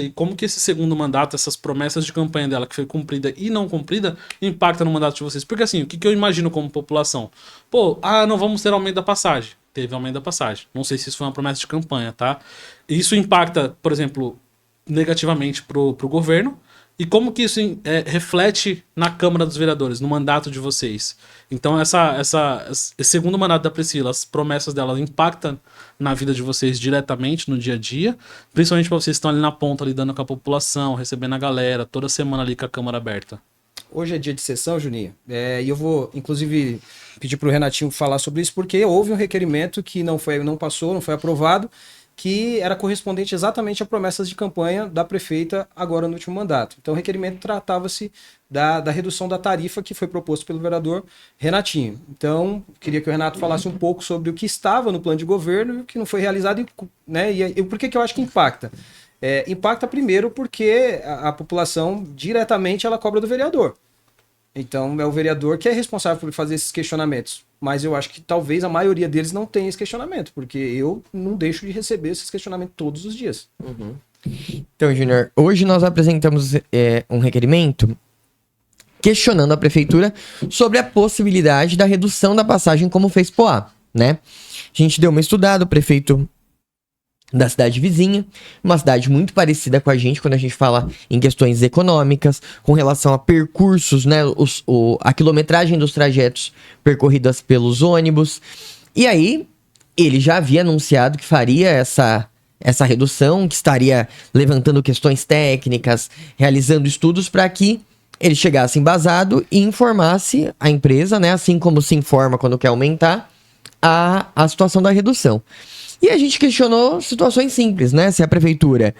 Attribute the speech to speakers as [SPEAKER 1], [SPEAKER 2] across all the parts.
[SPEAKER 1] e como que esse segundo mandato, essas promessas de campanha dela, que foi cumprida e não cumprida, impacta no mandato de vocês? Porque assim, o que eu imagino como população? Pô, não vamos ter aumento da passagem. Teve aumento da passagem. Não sei se isso foi uma promessa de campanha, tá? Isso impacta, por exemplo, negativamente pro governo. E como que isso reflete na Câmara dos Vereadores, no mandato de vocês? Então, esse segundo mandato da Priscila, as promessas dela impactam na vida de vocês diretamente, no dia a dia, principalmente para vocês que estão ali na ponta, lidando com a população, recebendo a galera, toda semana ali com a Câmara aberta.
[SPEAKER 2] Hoje é dia de sessão, Juninho, e eu vou, inclusive, pedir para o Renatinho falar sobre isso, porque houve um requerimento que não foi aprovado, que era correspondente exatamente a promessas de campanha da prefeita agora no último mandato. Então o requerimento tratava-se da redução da tarifa que foi proposto pelo vereador Renatinho. Então, queria que o Renato falasse um pouco sobre o que estava no plano de governo e o que não foi realizado, né? E por que eu acho que impacta? Impacta primeiro porque a população diretamente ela cobra do vereador. Então é o vereador que é responsável por fazer esses questionamentos. Mas eu acho que talvez a maioria deles não tenha esse questionamento, porque eu não deixo de receber esses questionamentos todos os dias.
[SPEAKER 3] Uhum. Então, Júnior, hoje nós apresentamos um requerimento questionando a prefeitura sobre a possibilidade da redução da passagem como fez Poá, né? A gente deu uma estudada, o prefeito da cidade vizinha, uma cidade muito parecida com a gente quando a gente fala em questões econômicas, com relação a percursos, né, a quilometragem dos trajetos percorridas pelos ônibus. E aí, ele já havia anunciado que faria essa redução, que estaria levantando questões técnicas, realizando estudos para que ele chegasse embasado e informasse a empresa, né, assim como se informa quando quer aumentar, a situação da redução. E a gente questionou situações simples, né? Se a prefeitura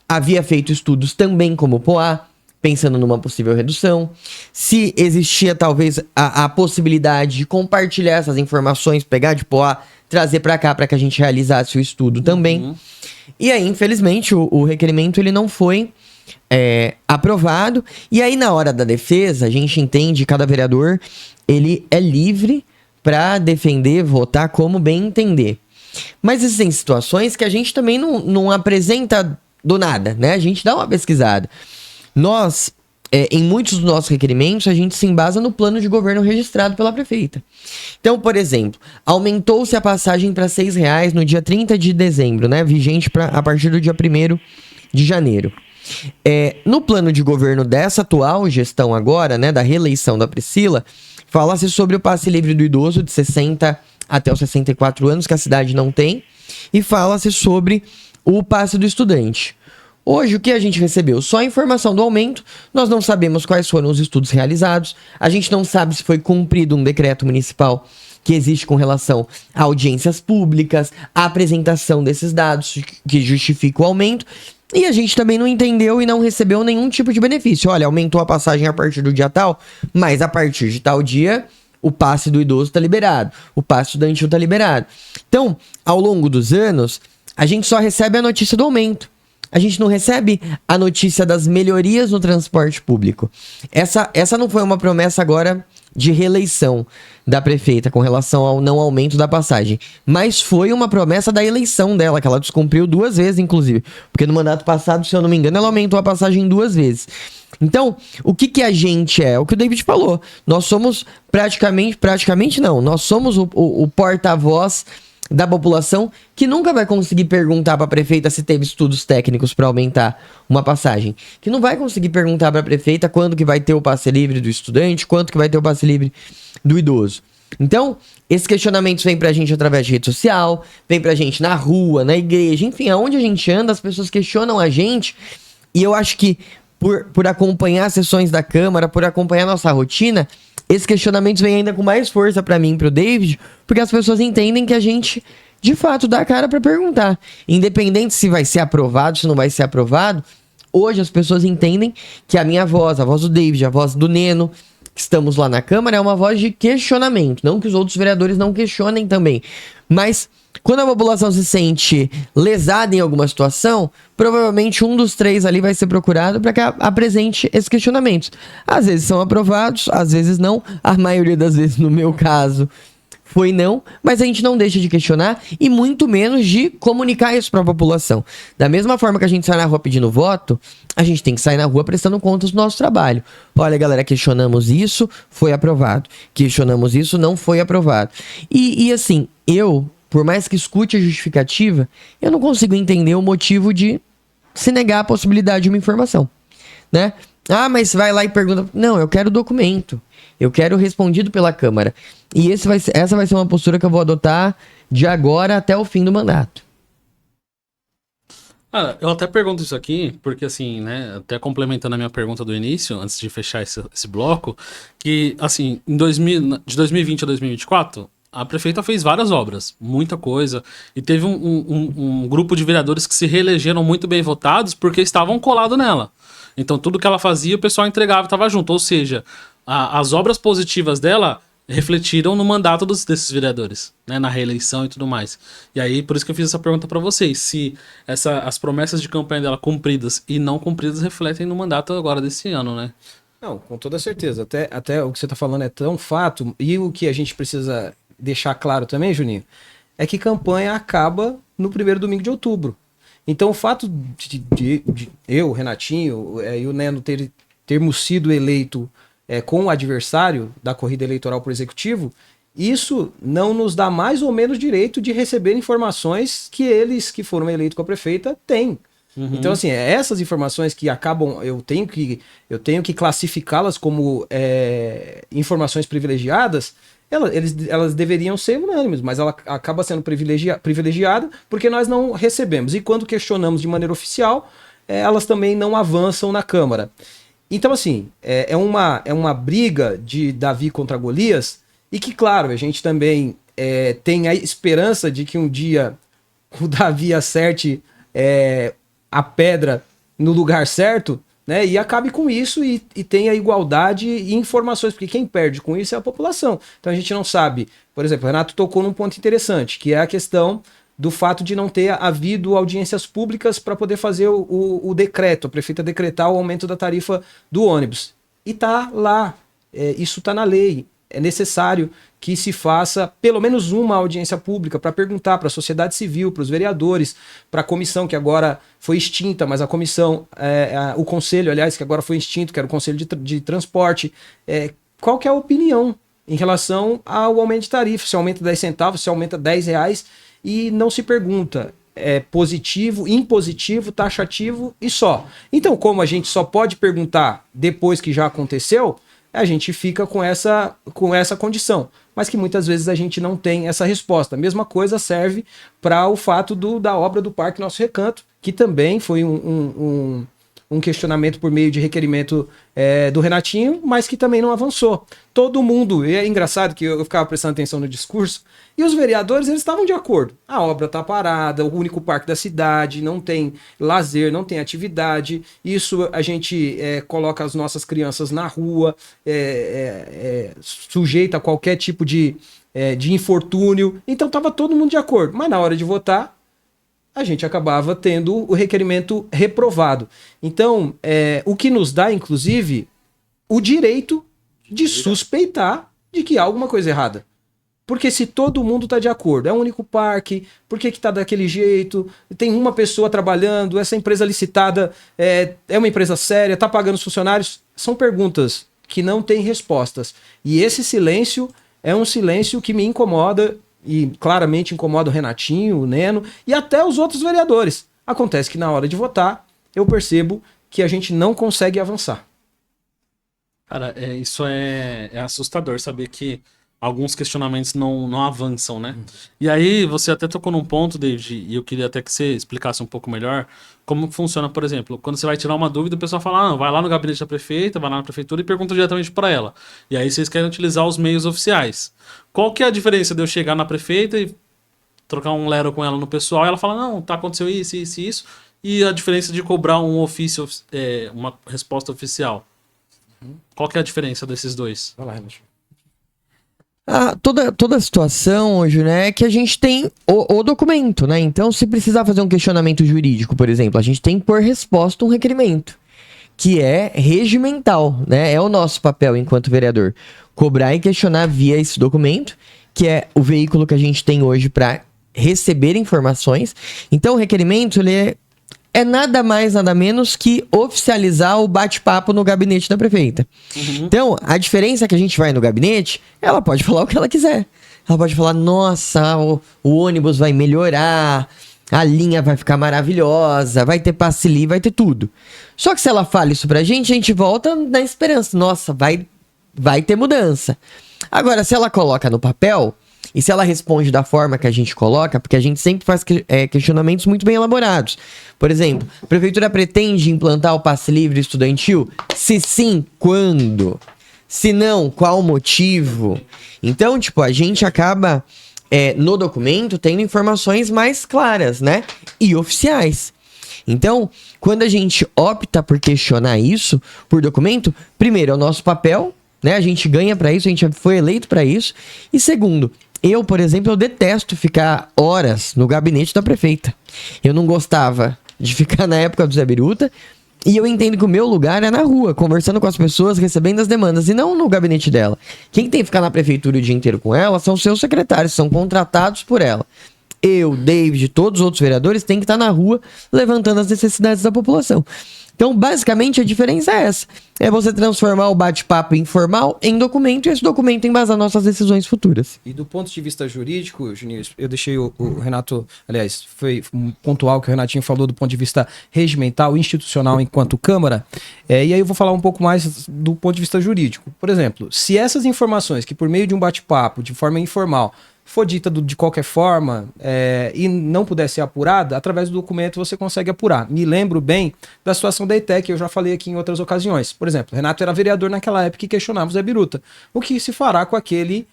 [SPEAKER 3] havia feito estudos também como Poá, pensando numa possível redução. Se existia talvez a possibilidade de compartilhar essas informações, pegar de Poá, trazer para cá para que a gente realizasse o estudo também. Uhum. E aí, infelizmente, o requerimento ele não foi aprovado. E aí, na hora da defesa, a gente entende que cada vereador ele é livre para defender, votar como bem entender. Mas existem situações que a gente também não apresenta do nada, né? A gente dá uma pesquisada. Nós, em muitos dos nossos requerimentos, a gente se embasa no plano de governo registrado pela prefeita. Então, por exemplo, aumentou-se a passagem para R$6 no dia 30 de dezembro, né? Vigente a partir do dia 1º de janeiro. No plano de governo dessa atual gestão agora, né? Da reeleição da Priscila, fala-se sobre o passe livre do idoso de 60 até os 64 anos, que a cidade não tem, e fala-se sobre o passe do estudante. Hoje, o que a gente recebeu? Só a informação do aumento, nós não sabemos quais foram os estudos realizados, a gente não sabe se foi cumprido um decreto municipal que existe com relação a audiências públicas, a apresentação desses dados que justificam o aumento, e a gente também não entendeu e não recebeu nenhum tipo de benefício. Olha, aumentou a passagem a partir do dia tal, mas a partir de tal dia o passe do idoso está liberado, o passe estudantil está liberado. Então, ao longo dos anos, a gente só recebe a notícia do aumento. A gente não recebe a notícia das melhorias no transporte público. Essa não foi uma promessa agora de reeleição da prefeita com relação ao não aumento da passagem, mas foi uma promessa da eleição dela, que ela descumpriu 2 vezes, inclusive. Porque no mandato passado, se eu não me engano, ela aumentou a passagem 2 vezes. Então, o que a gente é? O que o David falou. Nós somos nós somos o porta-voz da população que nunca vai conseguir perguntar para a prefeita se teve estudos técnicos para aumentar uma passagem. Que não vai conseguir perguntar para a prefeita quando que vai ter o passe livre do estudante, quanto que vai ter o passe livre do idoso. Então, esses questionamentos vêm pra gente através de rede social, vem pra gente na rua, na igreja, enfim, aonde a gente anda, as pessoas questionam a gente. E eu acho que por acompanhar as sessões da Câmara, por acompanhar a nossa rotina, esses questionamentos vêm ainda com mais força pra mim e pro David, porque as pessoas entendem que a gente, de fato, dá a cara pra perguntar. Independente se vai ser aprovado, se não vai ser aprovado, hoje as pessoas entendem que a minha voz, a voz do David, a voz do Neno, que estamos lá na Câmara, é uma voz de questionamento. Não que os outros vereadores não questionem também, mas quando a população se sente lesada em alguma situação, provavelmente um dos 3 ali vai ser procurado para que apresente esses questionamentos. Às vezes são aprovados, às vezes não. A maioria das vezes, no meu caso, foi não, mas a gente não deixa de questionar e muito menos de comunicar isso para a população. Da mesma forma que a gente sai na rua pedindo voto, a gente tem que sair na rua prestando contas do nosso trabalho. Olha, galera, questionamos isso, foi aprovado. Questionamos isso, não foi aprovado. E assim, por mais que escute a justificativa, eu não consigo entender o motivo de se negar a possibilidade de uma informação, né? Ah, mas vai lá e pergunta. Não, eu quero documento. Eu quero respondido pela Câmara. E essa vai ser uma postura que eu vou adotar de agora até o fim do mandato.
[SPEAKER 1] Eu até pergunto isso aqui, porque assim, né, até complementando a minha pergunta do início, antes de fechar esse bloco, que assim, de 2020 a 2024, a prefeita fez várias obras, muita coisa, e teve um grupo de vereadores que se reelegeram muito bem votados porque estavam colados nela. Então tudo que ela fazia, o pessoal entregava e estava junto, ou seja, as obras positivas dela refletiram no mandato desses vereadores, né, na reeleição e tudo mais. E aí, por isso que eu fiz essa pergunta para vocês, se as promessas de campanha dela cumpridas e não cumpridas refletem no mandato agora desse ano, né?
[SPEAKER 2] Não, com toda certeza. Até o que você está falando é tão fato, e o que a gente precisa deixar claro também, Juninho, é que campanha acaba no primeiro domingo de outubro. Então, o fato de eu, Renatinho, e o Neno termos sido eleito com o adversário da corrida eleitoral para o executivo, isso não nos dá mais ou menos direito de receber informações que eles que foram eleitos com a prefeita têm. Uhum. Então, assim, essas informações que acabam, eu tenho que classificá-las como informações privilegiadas, elas deveriam ser unânimes, mas ela acaba sendo privilegiada porque nós não recebemos. E quando questionamos de maneira oficial, elas também não avançam na Câmara. Então, assim, é uma briga de Davi contra Golias, e que, claro, a gente também tem a esperança de que um dia o Davi acerte a pedra no lugar certo, né, e acabe com isso e tenha igualdade e informações, porque quem perde com isso é a população. Então a gente não sabe. Por exemplo, o Renato tocou num ponto interessante, que é a questão do fato de não ter havido audiências públicas para poder fazer o decreto, a prefeita decretar o aumento da tarifa do ônibus. E tá lá, isso tá na lei. É necessário que se faça pelo menos uma audiência pública para perguntar para a sociedade civil, para os vereadores, para a comissão que agora foi extinta, mas a comissão, o conselho, aliás, que agora foi extinto, que era o conselho de transporte, qual que é a opinião em relação ao aumento de tarifa, se aumenta 10 centavos, se aumenta R$10, e não se pergunta positivo, impositivo, taxativo e só. Então, como a gente só pode perguntar depois que já aconteceu, a gente fica com essa condição, mas que muitas vezes a gente não tem essa resposta. A mesma coisa serve para o fato da obra do Parque Nosso Recanto, que também foi um questionamento por meio de requerimento do Renatinho, mas que também não avançou. Todo mundo, e é engraçado que eu ficava prestando atenção no discurso, e os vereadores, eles estavam de acordo. A obra está parada, o único parque da cidade, não tem lazer, não tem atividade, isso a gente coloca as nossas crianças na rua, sujeita a qualquer tipo de infortúnio, então estava todo mundo de acordo. Mas na hora de votar, a gente acabava tendo o requerimento reprovado. Então, o que nos dá, inclusive, o direito de suspeitar de que há alguma coisa errada. Porque se todo mundo está de acordo, é um único parque, por que está daquele jeito? Tem uma pessoa trabalhando, essa empresa licitada é uma empresa séria, está pagando os funcionários? São perguntas que não têm respostas. E esse silêncio é um silêncio que me incomoda, e claramente incomoda o Renatinho, o Neno e até os outros vereadores. Acontece que na hora de votar, eu percebo que a gente não consegue avançar.
[SPEAKER 1] Cara, isso é assustador, saber que alguns questionamentos não avançam, né? E aí, você até tocou num ponto, David, e eu queria até que você explicasse um pouco melhor como funciona, por exemplo, quando você vai tirar uma dúvida, o pessoal fala, vai lá no gabinete da prefeita, vai lá na prefeitura e pergunta diretamente para ela. E aí vocês querem utilizar os meios oficiais. Qual que é a diferença de eu chegar na prefeita e trocar um lero com ela no pessoal, e ela fala, não, aconteceu isso, isso e isso, e a diferença de cobrar um ofício, uma resposta oficial? Qual que é a diferença desses dois?
[SPEAKER 2] Vai lá, Renatinho.
[SPEAKER 3] Toda a situação hoje, né, é que a gente tem o documento, né? Então, se precisar fazer um questionamento jurídico, por exemplo, a gente tem que pôr resposta a um requerimento, que é regimental, né? É o nosso papel enquanto vereador. Cobrar e questionar via esse documento, que é o veículo que a gente tem hoje para receber informações. Então, o requerimento, ele é nada mais, nada menos que oficializar o bate-papo no gabinete da prefeita. Então, a diferença é que a gente vai no gabinete, ela pode falar o que ela quiser. Ela pode falar, nossa, o ônibus vai melhorar, a linha vai ficar maravilhosa, vai ter passe livre, vai ter tudo. Só que se ela fala isso pra gente, a gente volta na esperança. Nossa, vai ter mudança. Agora, se ela coloca no papel, e se ela responde da forma que a gente coloca, porque a gente sempre faz questionamentos muito bem elaborados. Por exemplo, a prefeitura pretende implantar o passe livre estudantil? Se sim, quando? Se não, qual o motivo? Então, tipo, a gente acaba, no documento, tendo informações mais claras, né? E oficiais. Então, quando a gente opta por questionar isso por documento, primeiro, é o nosso papel, né? A gente ganha pra isso, a gente foi eleito pra isso. E segundo, eu, por exemplo, eu detesto ficar horas no gabinete da prefeita. Eu não gostava de ficar na época do Zé Biruta. E eu entendo que o meu lugar é na rua, conversando com as pessoas, recebendo as demandas, e não no gabinete dela. Quem tem que ficar na prefeitura o dia inteiro com ela são seus secretários, são contratados por ela. Eu, David, todos os outros vereadores têm que estar na rua levantando as necessidades da população. Então, basicamente, a diferença é essa. É você transformar o bate-papo informal em documento e esse documento embasar nossas decisões futuras.
[SPEAKER 2] E do ponto de vista jurídico, Juninho, eu deixei o Renato, aliás, foi um pontual que o Renatinho falou do ponto de vista regimental, institucional enquanto Câmara, e aí eu vou falar um pouco mais do ponto de vista jurídico. Por exemplo, se essas informações que por meio de um bate-papo, de forma informal, for dita de qualquer forma e não puder ser apurada, através do documento você consegue apurar. Me lembro bem da situação da ETEC, eu já falei aqui em outras ocasiões. Por exemplo, Renato era vereador naquela época e questionava o Zé Biruta. O que se fará com aquele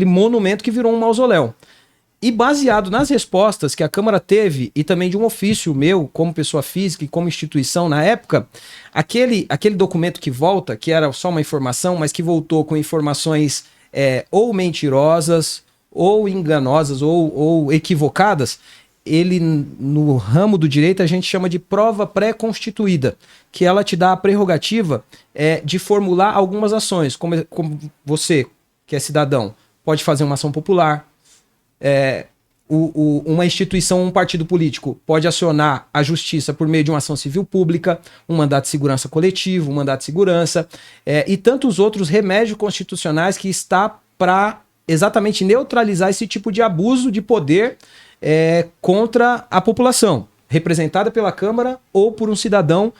[SPEAKER 2] monumento que virou um mausoléu? E baseado nas respostas que a Câmara teve e também de um ofício meu, como pessoa física e como instituição na época, aquele documento que volta, que era só uma informação, mas que voltou com informações ou mentirosas, ou enganosas, ou equivocadas, ele, no ramo do direito, a gente chama de prova pré-constituída, que ela te dá a prerrogativa de formular algumas ações, como você, que é cidadão, pode fazer uma ação popular, uma instituição, um partido político pode acionar a justiça por meio de uma ação civil pública, um mandato de segurança coletivo, um mandato de segurança, e tantos outros remédios constitucionais que está para exatamente neutralizar esse tipo de abuso de poder contra a população, representada pela Câmara ou por um cidadão,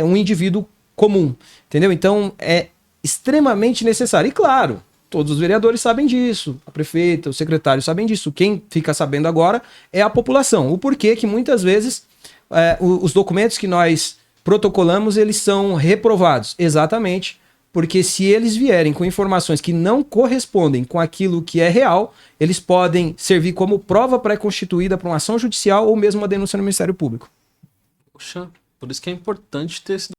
[SPEAKER 2] um indivíduo comum, entendeu? Então é extremamente necessário. E claro, todos os vereadores sabem disso, a prefeita, os secretários sabem disso. Quem fica sabendo agora é a população. O porquê que muitas vezes os documentos que nós protocolamos, eles são reprovados. Exatamente, porque se eles vierem com informações que não correspondem com aquilo que é real, eles podem servir como prova pré-constituída para uma ação judicial ou mesmo uma denúncia no Ministério Público.
[SPEAKER 1] Poxa, por isso que é importante ter esse